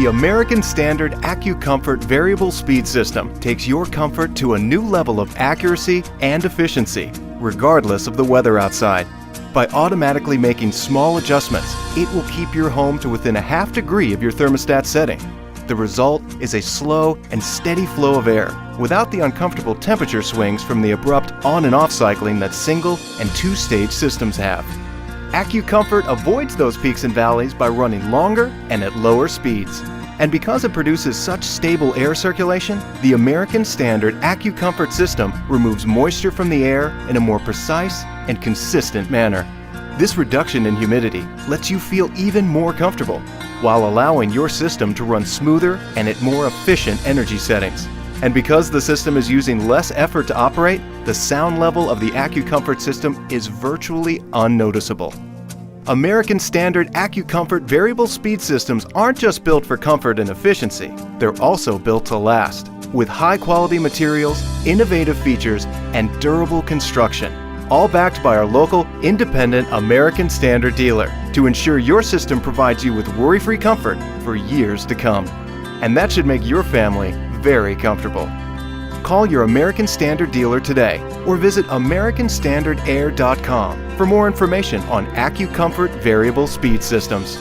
The American Standard AccuComfort Variable Speed System takes your comfort to a new level of accuracy and efficiency, regardless of the weather outside. By automatically making small adjustments, it will keep your home to within a ½ degree of your thermostat setting. The result is a slow and steady flow of air, without the uncomfortable temperature swings from the abrupt on and off cycling that single and two-stage systems have. AccuComfort avoids those peaks and valleys by running longer and at lower speeds. And because it produces such stable air circulation, the American Standard AccuComfort system removes moisture from the air in a more precise and consistent manner. This reduction in humidity lets you feel even more comfortable, while allowing your system to run smoother and at more efficient energy settings. And because the system is using less effort to operate, the sound level of the AccuComfort system is virtually unnoticeable. American Standard AccuComfort variable speed systems aren't just built for comfort and efficiency, they're also built to last, with high-quality materials, innovative features, and durable construction, all backed by our local, independent American Standard dealer to ensure your system provides you with worry-free comfort for years to come. And that should make your family very comfortable. Call your American Standard dealer today or visit AmericanStandardAir.com for more information on AccuComfort variable speed systems.